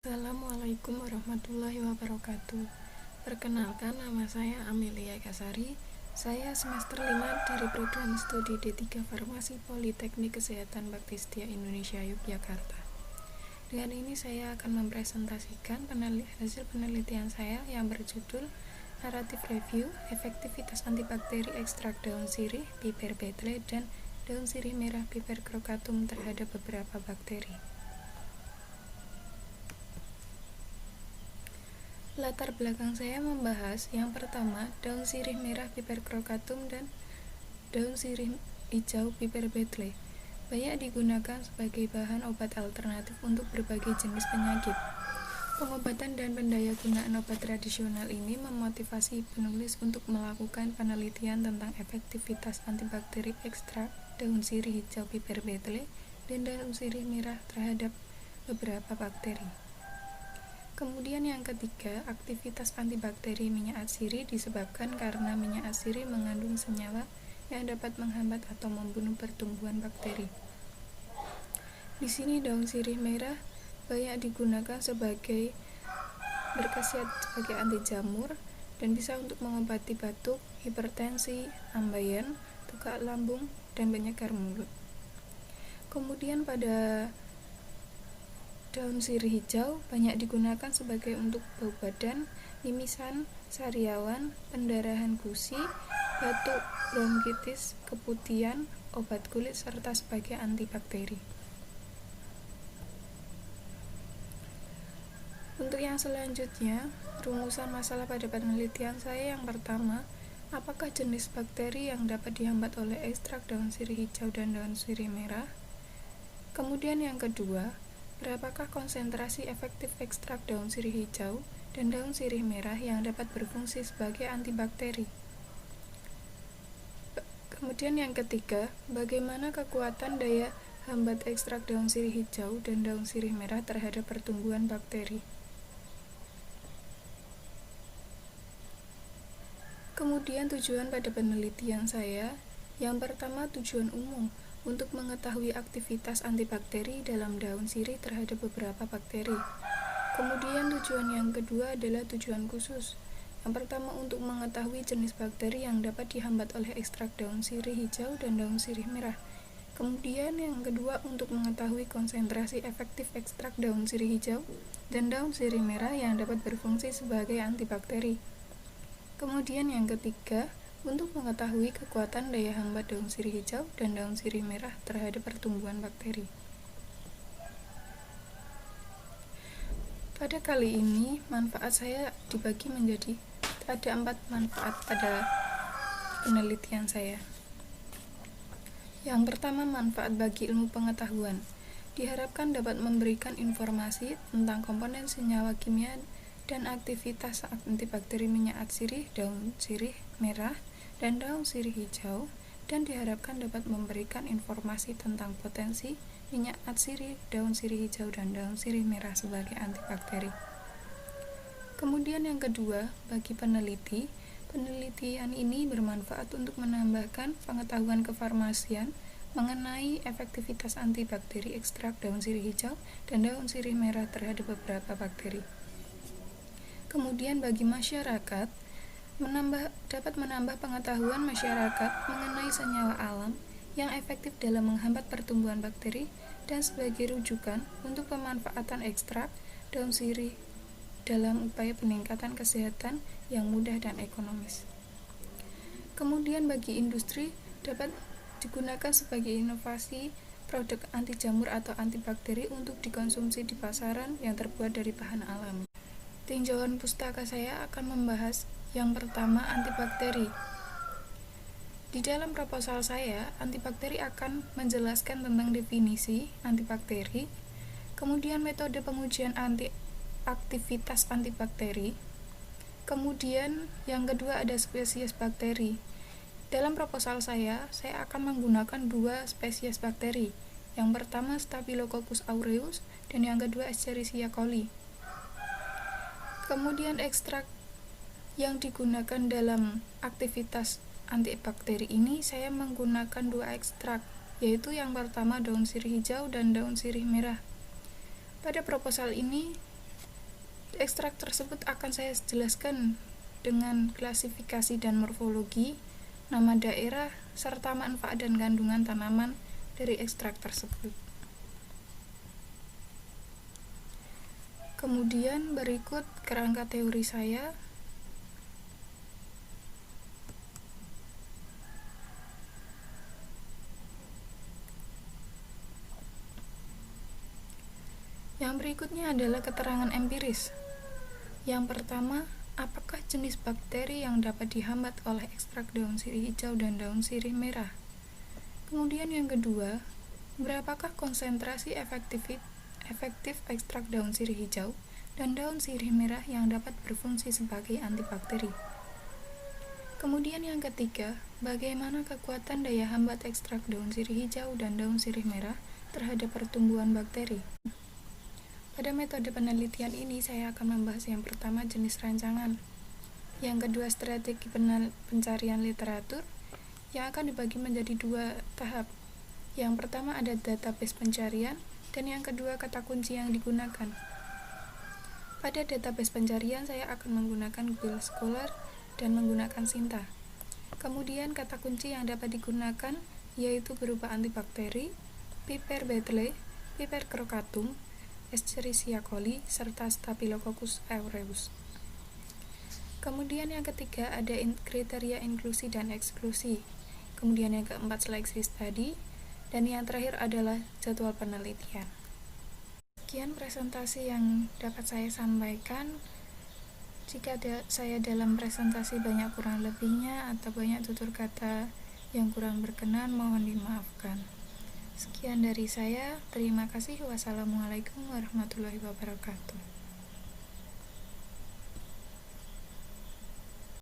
Assalamualaikum warahmatullahi wabarakatuh. Perkenalkan, nama saya Amelia Kasari. Saya semester 5 dari program studi D3 Farmasi Politeknik Kesehatan Baktisetia Indonesia Yogyakarta. Dengan ini saya akan mempresentasikan hasil penelitian saya yang berjudul Naratif Review Efektivitas Antibakteri Ekstrak Daun Sirih Piper betle dan Daun Sirih Merah Piper crocatum terhadap beberapa bakteri. Latar belakang saya membahas yang pertama, daun sirih merah Piper crocatum dan daun sirih hijau Piper betle banyak digunakan sebagai bahan obat alternatif untuk berbagai jenis penyakit. Pengobatan dan pendayagunaan obat tradisional ini memotivasi penulis untuk melakukan penelitian tentang efektivitas antibakteri ekstrak daun sirih hijau Piper betle dan daun sirih merah terhadap beberapa bakteri. Kemudian yang ketiga, aktivitas antibakteri minyak atsiri disebabkan karena minyak atsiri mengandung senyawa yang dapat menghambat atau membunuh pertumbuhan bakteri. Di sini daun sirih merah banyak digunakan sebagai berkhasiat sebagai anti jamur dan bisa untuk mengobati batuk, hipertensi, ambeien, tukak lambung, dan penyakit mulut. Kemudian pada daun sirih hijau banyak digunakan sebagai untuk bau badan, mimisan, sariawan, pendarahan gusi, batuk, bronkitis, keputihan, obat kulit, serta sebagai antibakteri. Untuk yang selanjutnya, rumusan masalah pada penelitian saya yang pertama, apakah jenis bakteri yang dapat dihambat oleh ekstrak daun sirih hijau dan daun sirih merah? Kemudian yang kedua, berapakah konsentrasi efektif ekstrak daun sirih hijau dan daun sirih merah yang dapat berfungsi sebagai antibakteri? Kemudian yang ketiga, bagaimana kekuatan daya hambat ekstrak daun sirih hijau dan daun sirih merah terhadap pertumbuhan bakteri? Kemudian tujuan pada penelitian saya, yang pertama tujuan umum, untuk mengetahui aktivitas antibakteri dalam daun sirih terhadap beberapa bakteri. Kemudian tujuan yang kedua adalah tujuan khusus. Yang pertama untuk mengetahui jenis bakteri yang dapat dihambat oleh ekstrak daun sirih hijau dan daun sirih merah. Kemudian yang kedua untuk mengetahui konsentrasi efektif ekstrak daun sirih hijau dan daun sirih merah yang dapat berfungsi sebagai antibakteri. Kemudian yang ketiga, untuk mengetahui kekuatan daya hambat daun sirih hijau dan daun sirih merah terhadap pertumbuhan bakteri. Pada kali ini, manfaat saya dibagi menjadi ada 4 manfaat pada penelitian saya. Yang pertama, manfaat bagi ilmu pengetahuan. Diharapkan dapat memberikan informasi tentang komponen senyawa kimia dan aktivitas antibakteri minyak atsiri, daun sirih merah, dan daun sirih hijau, dan diharapkan dapat memberikan informasi tentang potensi minyak atsiri, daun sirih hijau, dan daun sirih merah sebagai antibakteri. Kemudian yang kedua, bagi peneliti, penelitian ini bermanfaat untuk menambahkan pengetahuan kefarmasian mengenai efektivitas antibakteri ekstrak daun sirih hijau dan daun sirih merah terhadap beberapa bakteri. Kemudian bagi masyarakat, dapat menambah pengetahuan masyarakat mengenai senyawa alam yang efektif dalam menghambat pertumbuhan bakteri dan sebagai rujukan untuk pemanfaatan ekstrak daun sirih dalam upaya peningkatan kesehatan yang mudah dan ekonomis. Kemudian bagi industri dapat digunakan sebagai inovasi produk anti jamur atau antibakteri untuk dikonsumsi di pasaran yang terbuat dari bahan alami. Tinjauan pustaka saya akan membahas yang pertama, antibakteri. Di dalam proposal saya, antibakteri akan menjelaskan tentang definisi antibakteri, kemudian metode pengujian aktivitas antibakteri, kemudian yang kedua ada spesies bakteri. Dalam proposal saya akan menggunakan 2 spesies bakteri. Yang pertama Staphylococcus aureus dan yang kedua Escherichia coli. Kemudian ekstrak yang digunakan dalam aktivitas antibakteri ini saya menggunakan 2 ekstrak, yaitu yang pertama daun sirih hijau dan daun sirih merah. Pada proposal ini Ekstrak tersebut akan saya jelaskan dengan klasifikasi dan morfologi, nama daerah, serta manfaat dan kandungan tanaman dari ekstrak tersebut. Kemudian berikut kerangka teori saya. Yang berikutnya adalah keterangan empiris. Yang pertama, apakah jenis bakteri yang dapat dihambat oleh ekstrak daun sirih hijau dan daun sirih merah? Kemudian yang kedua, berapakah konsentrasi efektif ekstrak daun sirih hijau dan daun sirih merah yang dapat berfungsi sebagai antibakteri? Kemudian yang ketiga, bagaimana kekuatan daya hambat ekstrak daun sirih hijau dan daun sirih merah terhadap pertumbuhan bakteri? Pada metode penelitian ini, saya akan membahas yang pertama jenis rancangan, yang kedua strategi pencarian literatur, yang akan dibagi menjadi dua tahap. Yang pertama ada database pencarian, dan yang kedua kata kunci yang digunakan. Pada database pencarian, saya akan menggunakan Google Scholar dan menggunakan Sinta. Kemudian kata kunci yang dapat digunakan yaitu berupa antibakteri, Piper betle, Piper crocatum, Escherichia coli, serta Staphylococcus aureus. Kemudian yang ketiga ada kriteria inklusi dan eksklusi. Kemudian yang keempat seleksi studi, dan yang terakhir adalah jadwal penelitian. Sekian presentasi yang dapat saya sampaikan. Jika saya dalam presentasi banyak kurang lebihnya atau banyak tutur kata yang kurang berkenan, mohon dimaafkan. Sekian dari saya, terima kasih. Wassalamualaikum warahmatullahi wabarakatuh.